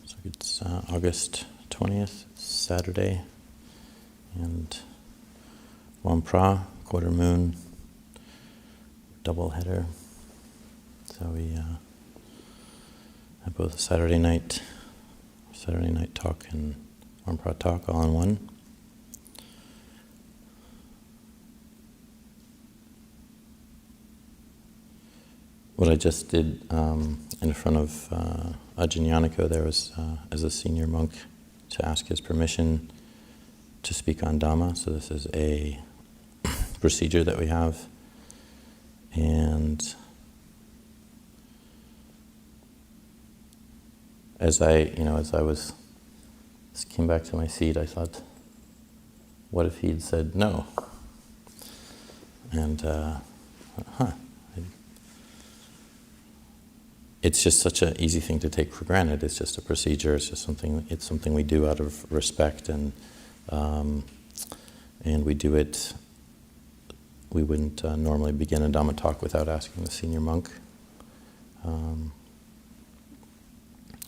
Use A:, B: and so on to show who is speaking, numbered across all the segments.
A: So it's August 20th, Saturday, and Wamphra, quarter moon, double header. So we have both a Saturday night talk and Wamphra talk all in one. What I just did in front of Ajahn Cunda there was, as a senior monk, to ask his permission to speak on Dhamma. So this is a procedure that we have. And as I came back to my seat, I thought, what if he'd said no? And it's just such an easy thing to take for granted. It's just a procedure. It's just something we do out of respect, and we do it. We wouldn't normally begin a Dhamma talk without asking the senior monk.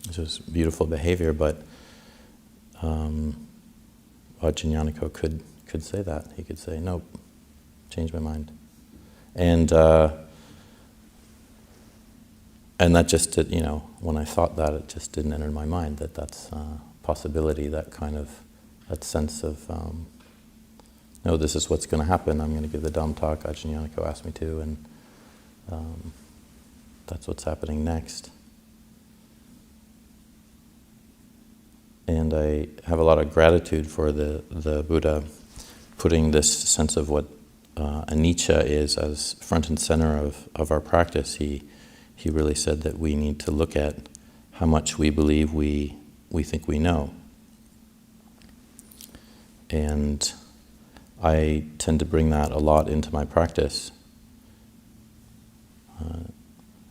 A: It's just beautiful behavior, but Ajahn Cunda could say that. He could say, "Nope, change my mind," and that just did, when I thought that, it just didn't enter my mind that that's a possibility, that sense of, no, this is what's going to happen. I'm going to give the Dhamma talk. Ajahn Cunda asked me to, and that's what's happening next. And I have a lot of gratitude for the Buddha putting this sense of what anicca is as front and center of our practice. He really said that we need to look at how much we believe we think we know. And I tend to bring that a lot into my practice.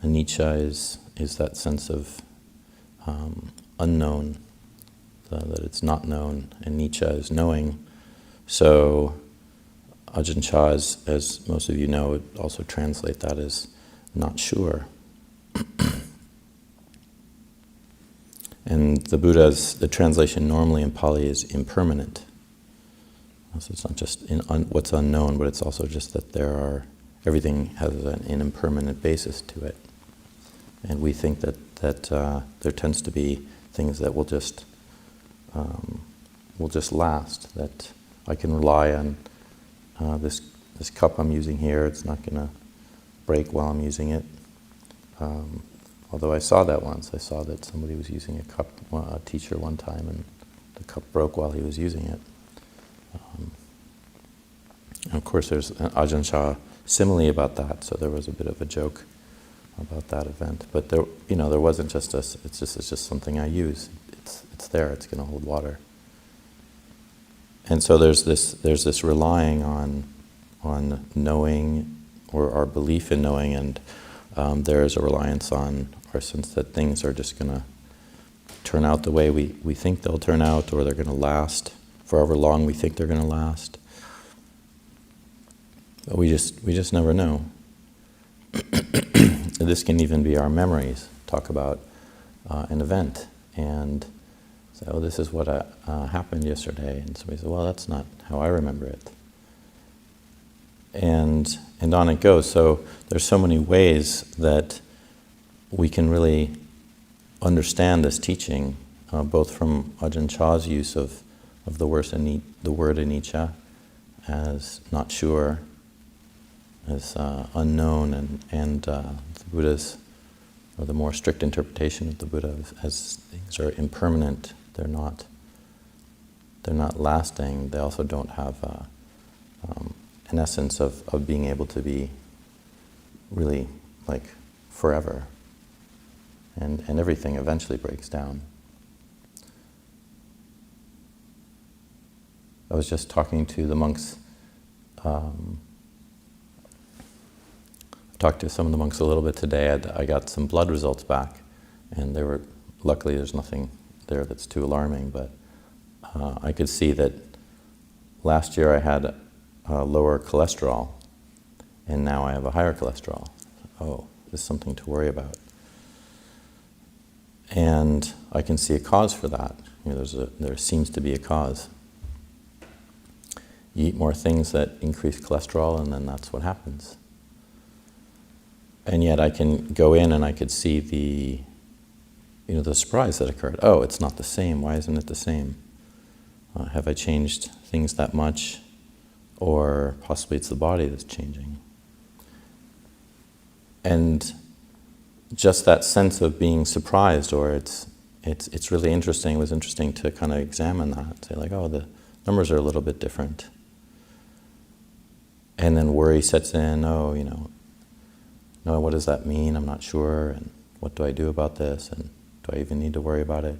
A: Anicca is that sense of unknown, that it's not known, and nicca is knowing. So Ajahn Chah, as most of you know, would also translate that as not sure. And the translation normally in Pali is impermanent. So it's not just what's unknown, but it's also just that everything has an impermanent basis to it. And we think that there tends to be things that will just last, that I can rely on this cup I'm using here, it's not going to break while I'm using it. Although I saw that once. I saw that somebody was using a cup, a teacher one time, and the cup broke while he was using it. And of course, there's an Ajahn Chah simile about that, so there was a bit of a joke about that event. But there wasn't just it's just something I use. It's there. It's going to hold water. And so there's this relying on knowing, or our belief in knowing, and there is a reliance on our sense that things are just going to turn out the way we think they'll turn out, or they're going to last for however long we think they're going to last. But we just never know. This can even be our memories. Talk about an event and say, "Oh, this is what happened yesterday," and somebody says, "Well, that's not how I remember it." And on it goes. So there's so many ways that we can really understand this teaching, both from Ajahn Chah's use of the word anicca as not sure, as unknown, and the Buddha's, or the more strict interpretation of the Buddha, as things are impermanent. They're not lasting. They also don't have an essence of being able to be really like forever. And everything eventually breaks down. I was just talking to the monks. Talked to some of the monks a little bit today. I got some blood results back, and luckily there's nothing there that's too alarming, but I could see that last year I had lower cholesterol, and now I have a higher cholesterol. Oh, this is something to worry about. And I can see a cause for that. There seems to be a cause. You eat more things that increase cholesterol, and then that's what happens. And yet I can go in and I could see the surprise that occurred. Oh, it's not the same. Why isn't it the same? Have I changed things that much? Or possibly it's the body that's changing. And just that sense of being surprised, or it's really interesting. It was interesting to kind of examine that. Say like, oh, the numbers are a little bit different. And then worry sets in. Oh, no, what does that mean? I'm not sure. And what do I do about this? And do I even need to worry about it?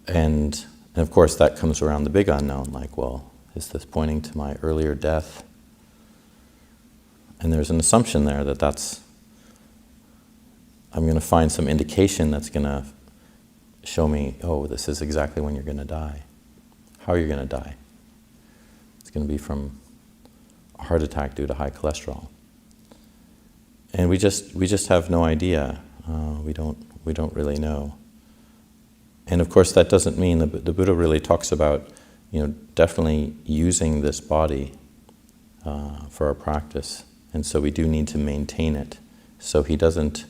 A: And of course that comes around the big unknown, like, well, is this pointing to my earlier death? And there's an assumption there that I'm going to find some indication that's going to show me, oh, this is exactly when you're going to die. How are you going to die? It's going to be from a heart attack due to high cholesterol. And we just have no idea. We don't really know. And of course that doesn't mean, the Buddha really talks about, definitely using this body for our practice. And so we do need to maintain it. So he doesn't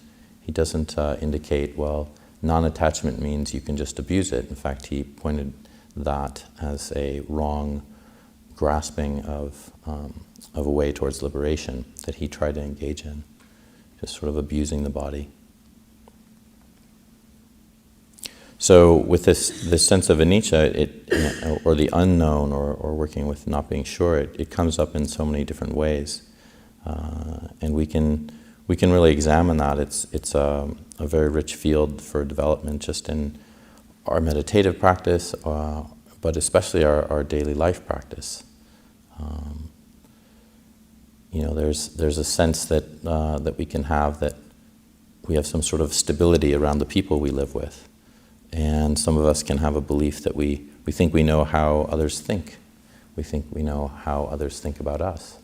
A: indicate, well, non-attachment means you can just abuse it. In fact, he pointed that as a wrong grasping of a way towards liberation that he tried to engage in, just sort of abusing the body. So with this sense of anicca, or the unknown, or working with not being sure, it comes up in so many different ways, and we can really examine that. It's a very rich field for development, just in our meditative practice, but especially our daily life practice. There's a sense that we can have, that we have some sort of stability around the people we live with. And some of us can have a belief that we think we know how others think. We think we know how others think about us.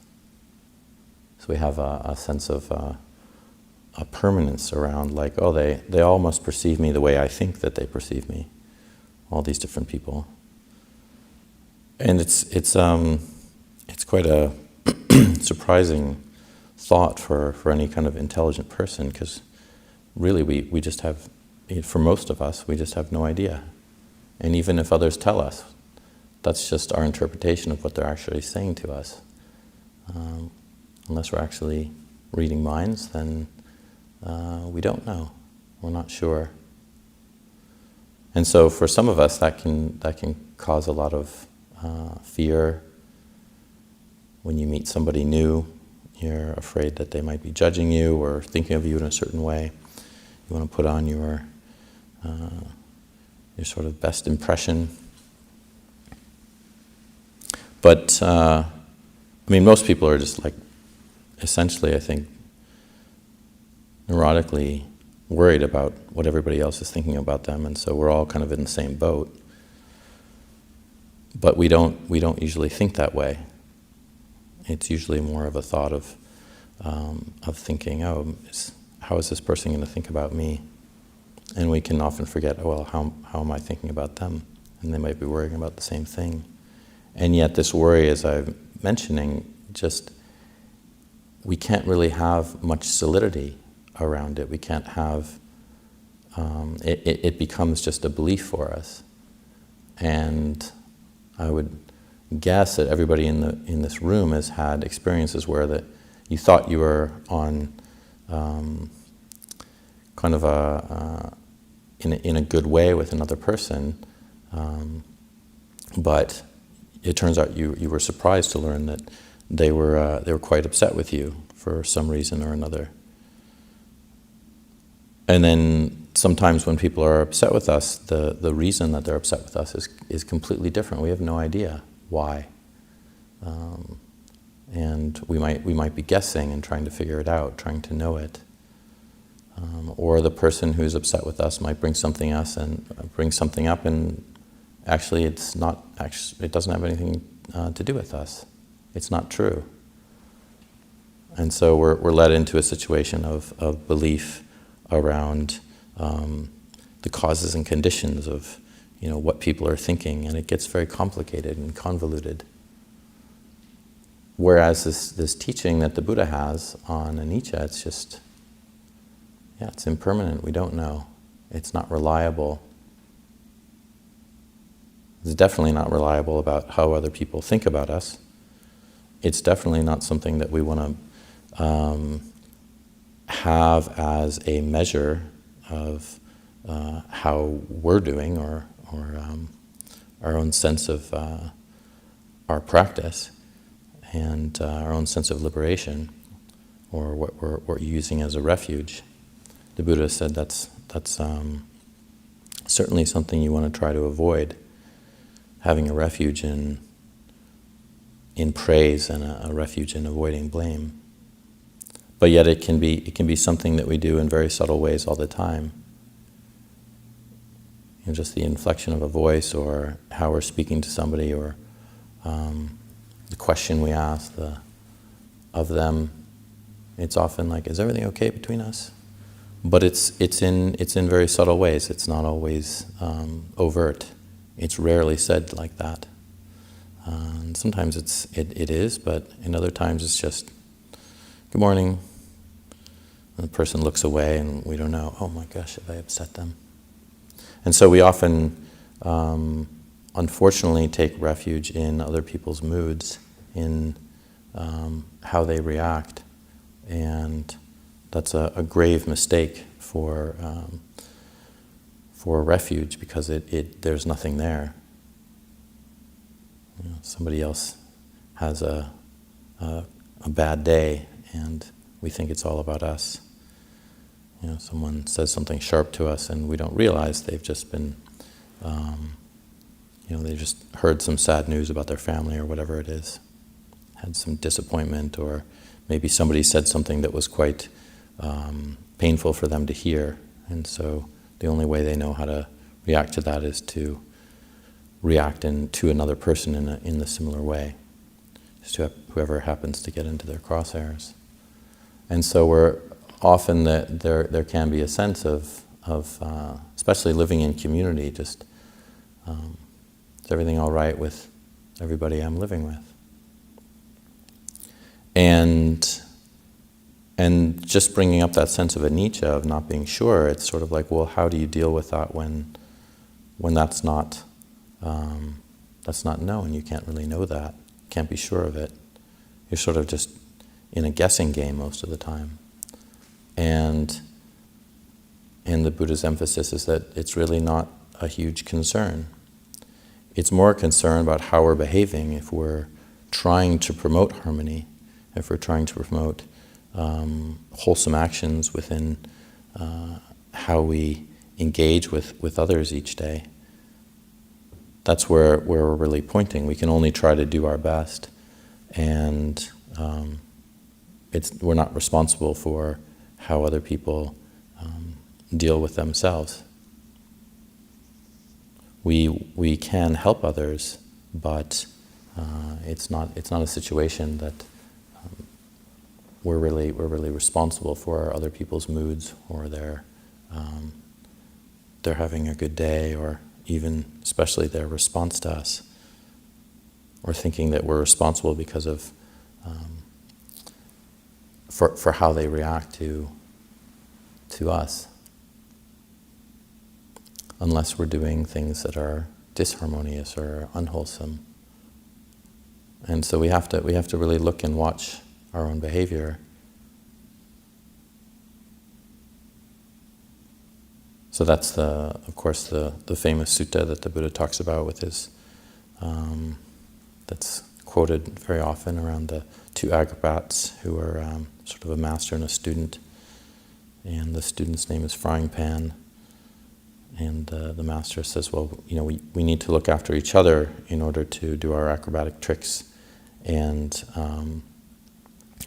A: So we have a sense of a permanence around, like, oh, they all must perceive me the way I think that they perceive me. All these different people. And it's quite a surprising thought for any kind of intelligent person, because really we just have, for most of us, we just have no idea. And even if others tell us, that's just our interpretation of what they're actually saying to us. Unless we're actually reading minds, then we don't know. We're not sure. And so for some of us, that can cause a lot of fear. When you meet somebody new, you're afraid that they might be judging you or thinking of you in a certain way. You want to put on your sort of best impression. But, most people are just like, essentially, I think, neurotically worried about what everybody else is thinking about them, and so we're all kind of in the same boat. But we don't usually think that way. It's usually more of a thought of thinking, oh, how is this person going to think about me? And we can often forget, oh, well, how am I thinking about them? And they might be worrying about the same thing. And yet this worry, as I'm mentioning, we can't really have much solidity around it. We can't have, it becomes just a belief for us. And I would guess that everybody in this room has had experiences where that you thought you were on kind of in a good way with another person, but it turns out you were surprised to learn that they were quite upset with you for some reason or another. And then sometimes when people are upset with us, the reason that they're upset with us is completely different. We have no idea why. And we might be guessing and trying to figure it out, trying to know it. Or the person who's upset with us might bring something up, and actually it doesn't have anything to do with us. It's not true. And so we're led into a situation of belief around the causes and conditions of what people are thinking, and it gets very complicated and convoluted. Whereas this teaching that the Buddha has on anicca, it's just, it's impermanent. We don't know. It's not reliable. It's definitely not reliable about how other people think about us. It's definitely not something that we want to have as a measure of how we're doing or our own sense of our practice and our own sense of liberation, or what we're using as a refuge. The Buddha said that's certainly something you want to try to avoid, having a refuge in praise and a refuge in avoiding blame. But yet it can be something that we do in very subtle ways all the time. Just the inflection of a voice, or how we're speaking to somebody, or the question we ask of them. It's often like, "Is everything okay between us?" But it's in very subtle ways. It's not always overt. It's rarely said like that. And sometimes it is, but in other times it's just, "Good morning." And the person looks away, and we don't know. Oh my gosh, have I upset them? And so we often, unfortunately, take refuge in other people's moods, in how they react, and that's a grave mistake for refuge, because there's nothing there. Somebody else has a bad day, and we think it's all about us. Someone says something sharp to us, and we don't realize they've just been, they just heard some sad news about their family or whatever it is, had some disappointment, or maybe somebody said something that was quite painful for them to hear, and so the only way they know how to react to that is to react to another person in a similar way, just to whoever happens to get into their crosshairs. And so we're often there can be a sense of especially living in community, just is everything all right with everybody I'm living with? And just bringing up that sense of anicca, of not being sure, it's sort of like, well, how do you deal with that when that's not known? You can't really know that. You can't be sure of it. You're sort of just in a guessing game most of the time. And the Buddha's emphasis is that it's really not a huge concern. It's more a concern about how we're behaving. If we're trying to promote harmony, if we're trying to promote wholesome actions within how we engage with others each day, that's where we're really pointing. We can only try to do our best, and we're not responsible for how other people deal with themselves. We can help others, but it's not a situation that we're really responsible for other people's moods, or they're having a good day, or even especially their response to us, or thinking that we're responsible because of for how they react to us, unless we're doing things that are disharmonious or unwholesome. And so we have to really look and watch our own behavior. So that's of course the famous sutta that the Buddha talks about with his, that's quoted very often, around the two acrobats who are sort of a master and a student. And the student's name is Frying Pan. And the master says, well, we need to look after each other in order to do our acrobatic tricks, and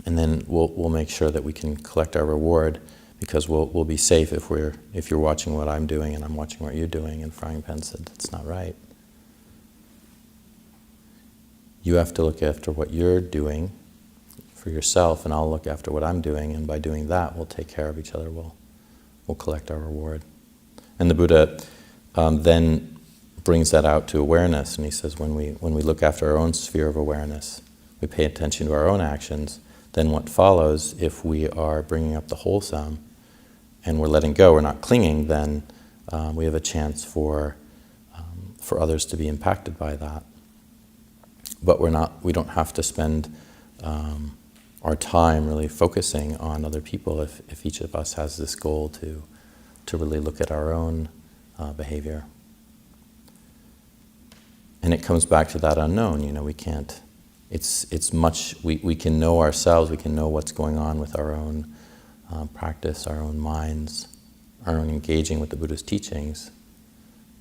A: then we'll make sure that we can collect our reward, because we'll be safe if you're watching what I'm doing and I'm watching what you're doing. And Frying Pan said, that's not right. You have to look after what you're doing for yourself, and I'll look after what I'm doing, and by doing that, we'll take care of each other. We'll collect our reward. And the Buddha then brings that out to awareness, and he says when we look after our own sphere of awareness, we pay attention to our own actions, then what follows, if we are bringing up the wholesome and we're letting go, we're not clinging, then we have a chance for others to be impacted by that. But we don't have to spend our time really focusing on other people if each of us has this goal to really look at our own behavior. And it comes back to that unknown, we can't, we can know ourselves, we can know what's going on with our own practice, our own minds, our own engaging with the Buddha's teachings,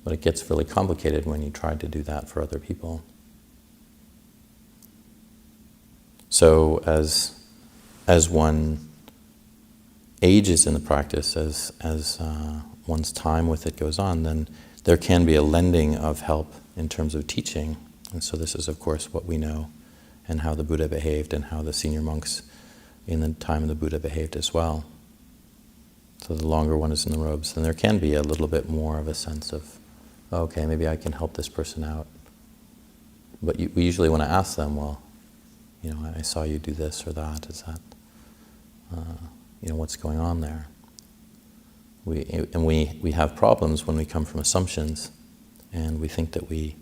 A: but it gets really complicated when you try to do that for other people. So as one ages in the practice, as one's time with it goes on, then there can be a lending of help in terms of teaching. And so this is, of course, what we know and how the Buddha behaved and how the senior monks in the time of the Buddha behaved as well. So the longer one is in the robes, then there can be a little bit more of a sense of, okay, maybe I can help this person out. But we usually want to ask them, well, I saw you do this or that. Is that, what's going on there? We have problems when we come from assumptions, and we think that we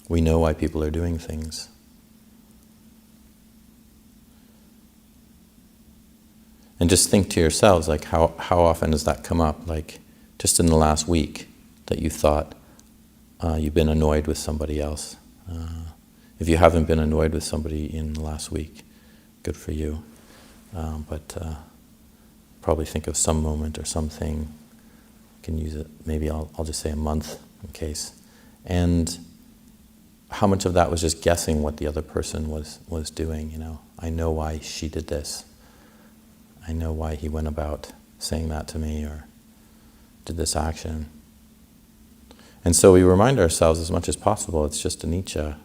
A: know why people are doing things. And just think to yourselves, like how often does that come up? Like just in the last week that you thought you've been annoyed with somebody else. If you haven't been annoyed with somebody in the last week, good for you. But probably think of some moment or something. You can use it, maybe I'll just say a month in case. And how much of that was just guessing what the other person was doing, I know why she did this. I know why he went about saying that to me or did this action. And so we remind ourselves as much as possible, it's just anicca.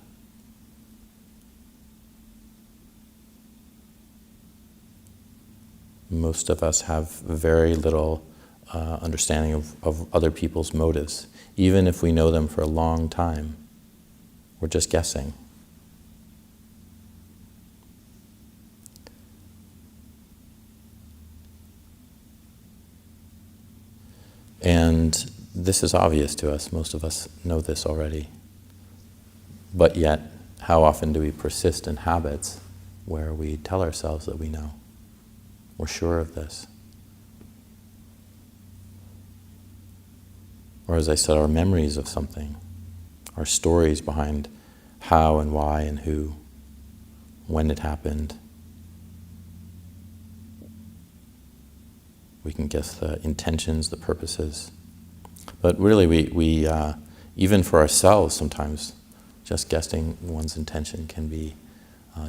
A: Most of us have very little understanding of other people's motives. Even if we know them for a long time, we're just guessing. And this is obvious to us. Most of us know this already. But yet, how often do we persist in habits where we tell ourselves that we know? We're sure of this. Or as I said, our memories of something, our stories behind how and why and who, when it happened. We can guess the intentions, the purposes. But really, we even for ourselves sometimes, just guessing one's intention can be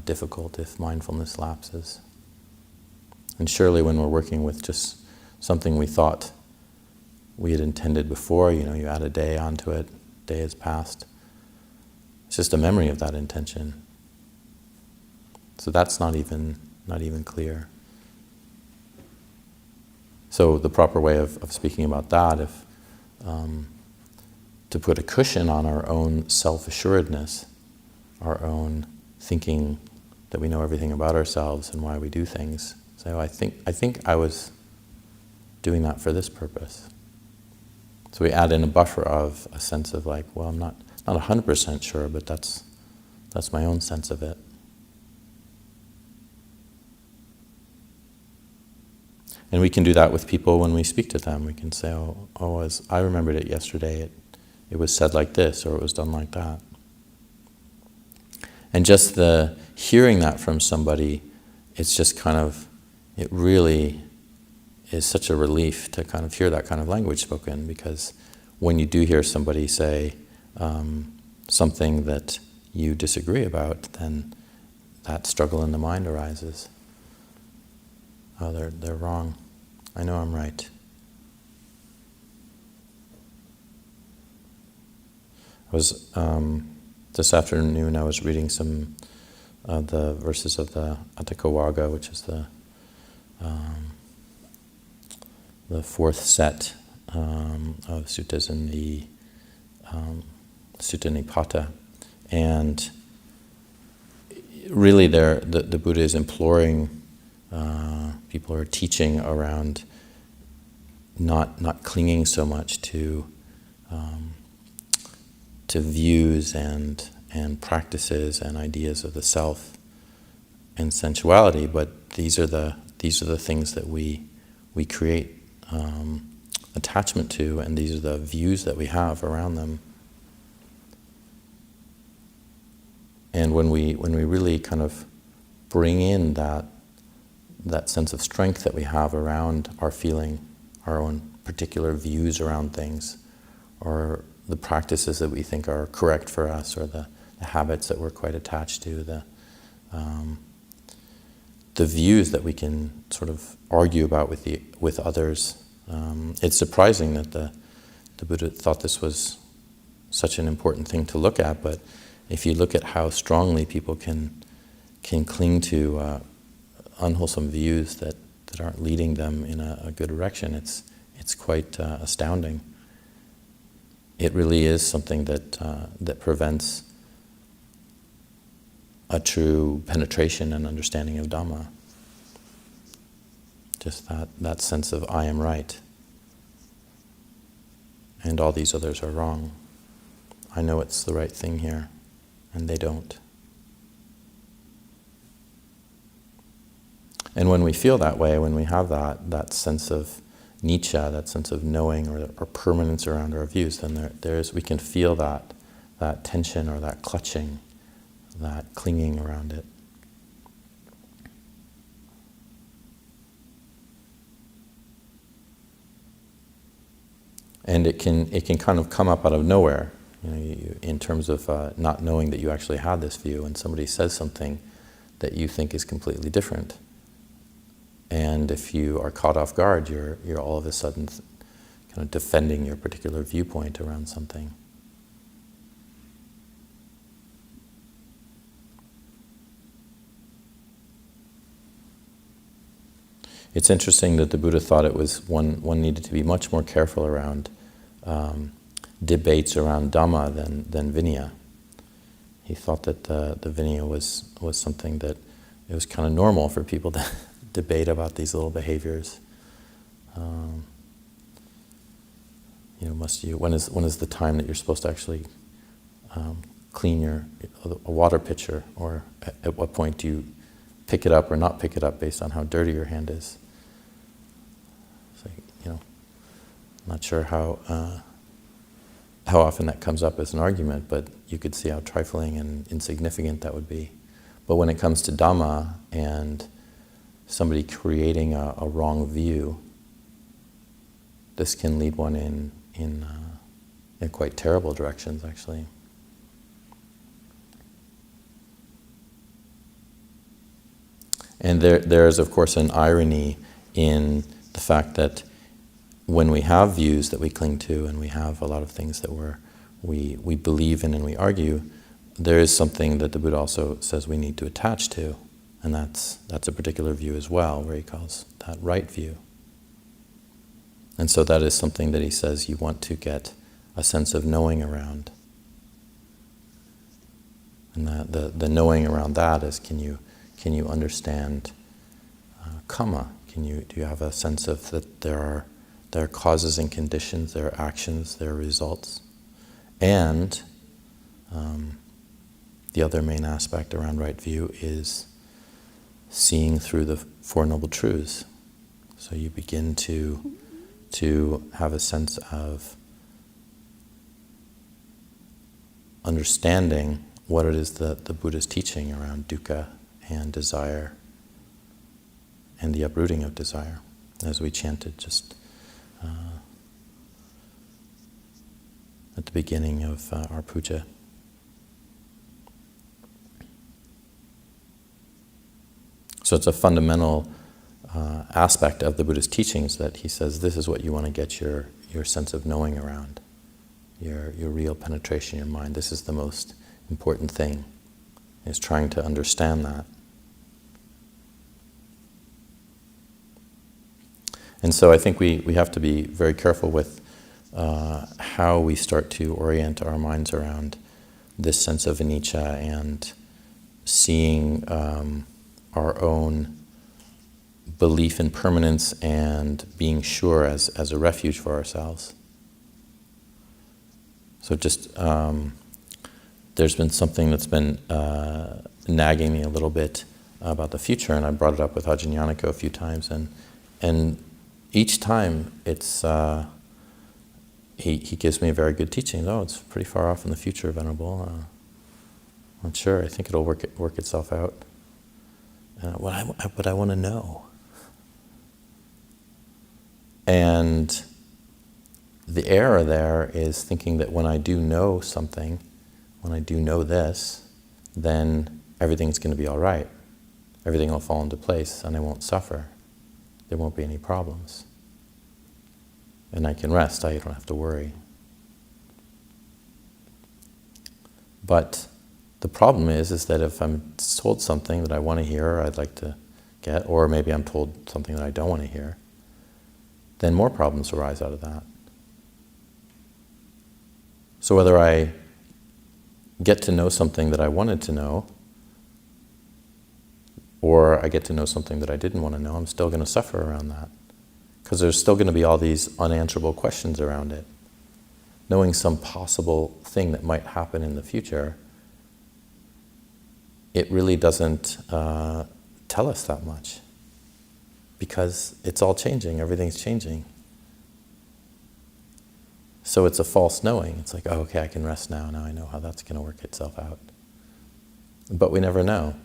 A: difficult if mindfulness lapses. And surely when we're working with just something we thought we had intended before, you add a day onto it, day has passed. It's just a memory of that intention. So that's not even clear. So the proper way of speaking about that, if to put a cushion on our own self-assuredness, our own thinking that we know everything about ourselves and why we do things. So I think I was doing that for this purpose. So we add in a buffer of a sense of like, well, I'm not 100% sure, but that's my own sense of it. And we can do that with people when we speak to them. We can say, oh, as I remembered it yesterday, it was said like this, or it was done like that. And just the hearing that from somebody, it's just it really is such a relief to kind of hear that kind of language spoken, because when you do hear somebody say something that you disagree about, then that struggle in the mind arises. Oh, they're wrong. I know I'm right. I was this afternoon. I was reading some of the verses of the Anicca, which is the fourth set of suttas in the Sutta Nipata. And really the Buddha is imploring people who are teaching around not clinging so much to views and practices and ideas of the self and sensuality, but these are the things that we create attachment to, and these are the views that we have around them. And when we really kind of bring in that sense of strength that we have around our feeling, our own particular views around things, or the practices that we think are correct for us, or the habits that we're quite attached to, the views that we can sort of argue about with others. It's surprising that the Buddha thought this was such an important thing to look at, but if you look at how strongly people can cling to unwholesome views that aren't leading them in a good direction, it's quite astounding. It really is something that prevents a true penetration and understanding of Dhamma. Just that sense of I am right, and all these others are wrong. I know it's the right thing here, and they don't. And when we feel that way, when we have that sense of anicca, that sense of knowing or permanence around our views, then we can feel that tension or that clutching, that clinging around it. And it can kind of come up out of nowhere, in terms of not knowing that you actually had this view, and somebody says something that you think is completely different. And if you are caught off guard, you're all of a sudden kind of defending your particular viewpoint around something. It's interesting that the Buddha thought it was one needed to be much more careful around debates around Dhamma than Vinaya. He thought that the Vinaya was something that it was kind of normal for people to debate about these little behaviors. When is the time that you're supposed to actually clean a water pitcher, or at what point do you pick it up or not pick it up based on how dirty your hand is? So, not sure how often that comes up as an argument, but you could see how trifling and insignificant that would be. But when it comes to Dhamma and somebody creating a wrong view, this can lead one in quite terrible directions, actually. And there is, of course, an irony in the fact that when we have views that we cling to, and we have a lot of things that we believe in and we argue, there is something that the Buddha also says we need to attach to, and that's a particular view as well, where he calls that right view. And so that is something that he says you want to get a sense of knowing around. And the knowing around that is, can you understand karma? Do you have a sense of that there are causes and conditions, there are actions, there are results? And the other main aspect around right view is seeing through the Four Noble Truths. So you begin to have a sense of understanding what it is that the Buddha is teaching around dukkha and desire and the uprooting of desire, as we chanted just at the beginning of our puja. So it's a fundamental aspect of the Buddha's teachings that he says this is what you want to get your sense of knowing around, your real penetration in your mind. This is the most important thing, is trying to understand that. And so I think we have to be very careful with how we start to orient our minds around this sense of anicca and seeing our own belief in permanence and being sure as a refuge for ourselves. So just, there's been something that's been nagging me a little bit about the future, and I brought it up with Ajahn Cunda a few times, and each time it's, he gives me a very good teaching. Oh, it's pretty far off in the future, Venerable. I'm not sure. I think it'll work itself out. But I want to know. And the error there is thinking that when I do know something, when I do know this, then everything's going to be all right. Everything will fall into place and I won't suffer. There won't be any problems. And I can rest, I don't have to worry. But the problem is that if I'm told something that I want to hear or I'd like to get, or maybe I'm told something that I don't want to hear, then more problems arise out of that. So whether I get to know something that I wanted to know, or I get to know something that I didn't want to know, I'm still going to suffer around that. Because there's still going to be all these unanswerable questions around it. Knowing some possible thing that might happen in the future, it really doesn't tell us that much. Because it's all changing, everything's changing. So it's a false knowing. It's like, oh, okay, I can rest now I know how that's going to work itself out. But we never know.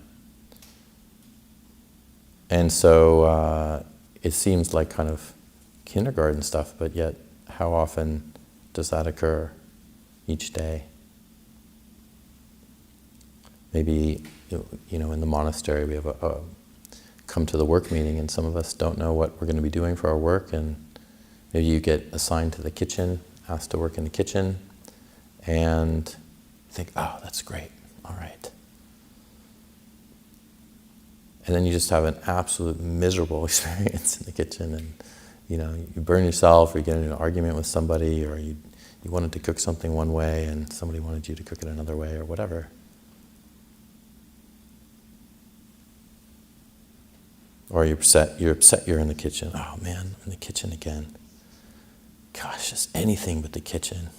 A: And so it seems like kind of kindergarten stuff, but yet how often does that occur each day? Maybe, you know, in the monastery we have a come to the work meeting and some of us don't know what we're going to be doing for our work, and maybe you get assigned to the kitchen, asked to work in the kitchen, and think, oh, that's great, all right. And then you just have an absolute miserable experience in the kitchen, and you know, you burn yourself, or you get in an argument with somebody, or you wanted to cook something one way and somebody wanted you to cook it another way, or whatever. Or you're upset you're in the kitchen. Oh man, I'm in the kitchen again. Gosh, just anything but the kitchen.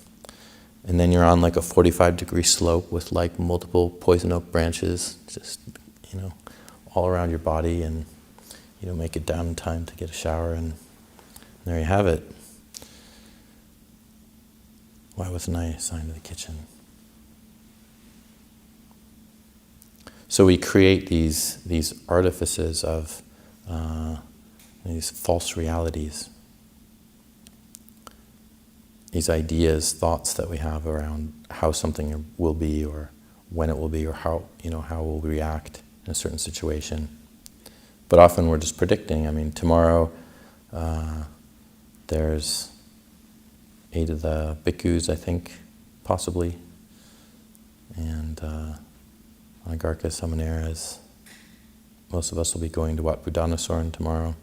A: And then you're on like a 45-degree slope with like multiple poison oak branches, just, you know, all around your body, and you know, make it down in time to get a shower, and there you have it. Why wasn't I assigned to the kitchen? So we create these artifices of these false realities, these ideas, thoughts that we have around how something will be, or when it will be, or how we'll react in a certain situation. But often we're just predicting. I mean, tomorrow there's 8 of the bhikkhus, I think, possibly, and Anagarika Samaneras. Most of us will be going to Wat Buddhanasaran tomorrow.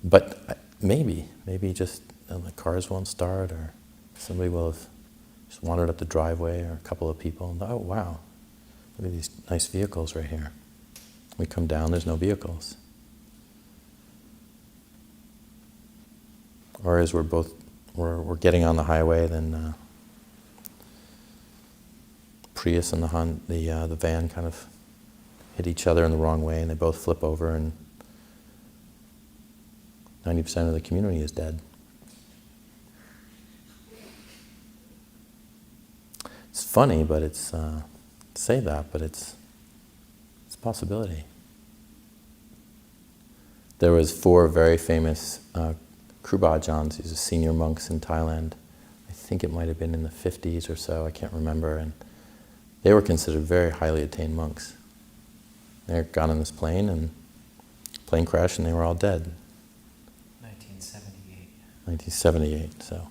A: But maybe just the cars won't start, or somebody will have just wandered up the driveway, or a couple of people, and oh wow, look at these nice vehicles right here. We come down, there's no vehicles. Or as we're getting on the highway, then Prius and the van kind of hit each other in the wrong way, and they both flip over, and 90% of the community is dead. It's funny, but it's say that, but it's a possibility. There was 4 very famous Kruba Ajahns, these are senior monks in Thailand. I think it might have been in the 50s or so, I can't remember, and they were considered very highly attained monks. They got on this plane, and plane crashed, and they were all dead.
B: 1978.
A: 1978, so.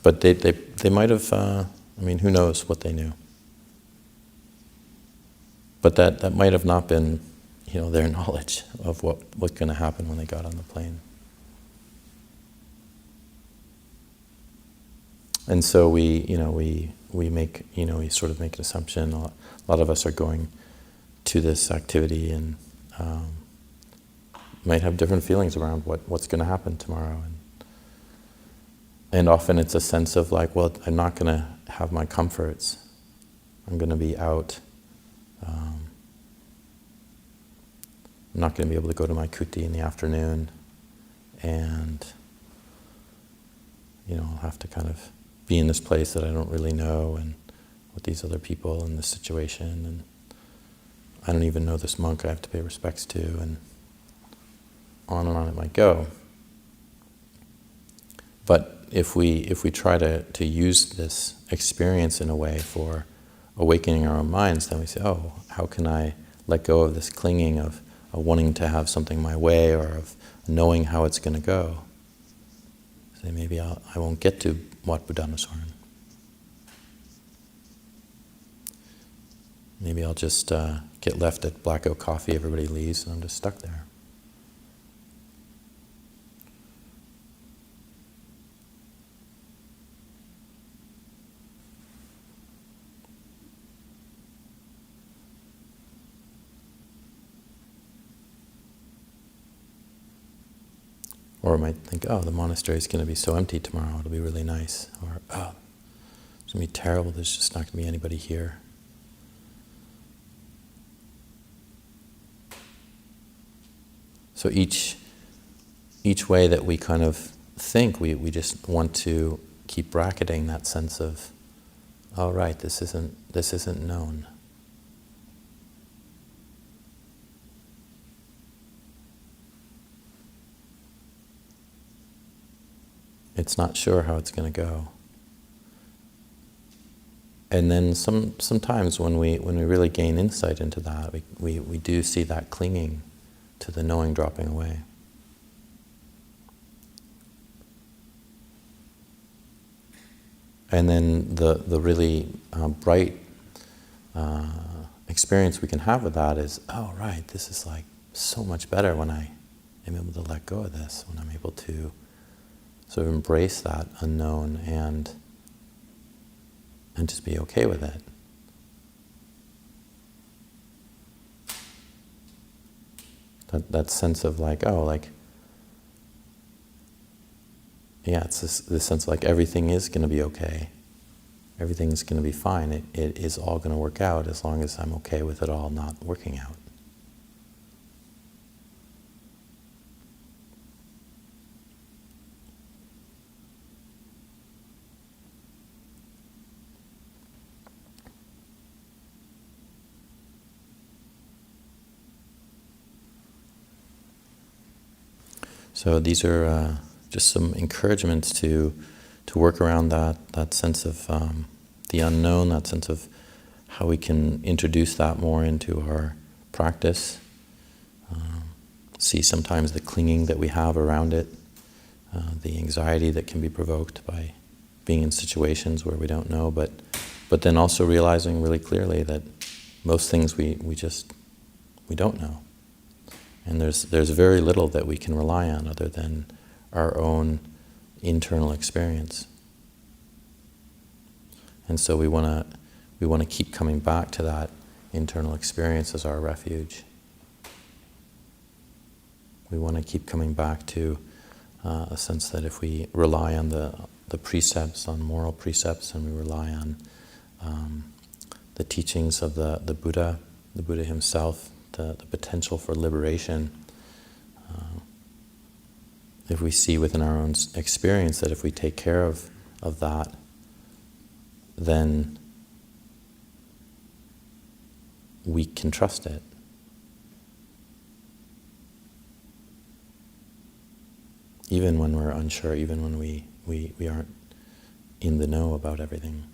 A: But they might have, I mean, who knows what they knew. But that might have not been, their knowledge of what's going to happen when they got on the plane. And so we make, we sort of make an assumption. A lot of us are going to this activity and might have different feelings around what's going to happen tomorrow. And often it's a sense of like, well, I'm not going to have my comforts. I'm going to be out. I'm not going to be able to go to my kuti in the afternoon. And, I'll have to kind of be in this place that I don't really know and with these other people in this situation. And I don't even know this monk I have to pay respects to. And on it might go. But if we try to use this experience in a way for awakening our own minds, then we say, oh, how can I let go of this clinging of wanting to have something my way or of knowing how it's going to go? Say, maybe I won't get to Wat Budhanasaran. Maybe I'll just get left at Black Oak Coffee, everybody leaves, and I'm just stuck there. Or I might think, oh, the monastery is going to be so empty tomorrow, it'll be really nice. Or, oh, it's going to be terrible, there's just not going to be anybody here. So each way that we kind of think, we just want to keep bracketing that sense of, oh, right, this isn't known. It's not sure how it's going to go. And then sometimes when we really gain insight into that, we do see that clinging to the knowing dropping away. And then the really bright experience we can have with that is, oh, right, this is like so much better when I am able to let go of this, when I'm able to sort of embrace that unknown and just be okay with it. That sense of like, oh, like, yeah, it's this sense of like everything is going to be okay. Everything's going to be fine. It is all going to work out as long as I'm okay with it all not working out. So these are just some encouragements to work around that sense of the unknown, that sense of how we can introduce that more into our practice. See sometimes the clinging that we have around it, the anxiety that can be provoked by being in situations where we don't know, but then also realizing really clearly that most things we don't know. And there's very little that we can rely on other than our own internal experience. And so we want to keep coming back to that internal experience as our refuge. We want to keep coming back to a sense that if we rely on the precepts, on moral precepts, and we rely on the teachings of the Buddha himself, the potential for liberation, if we see within our own experience that if we take care of that, then we can trust it. Even when we're unsure, even when we aren't in the know about everything.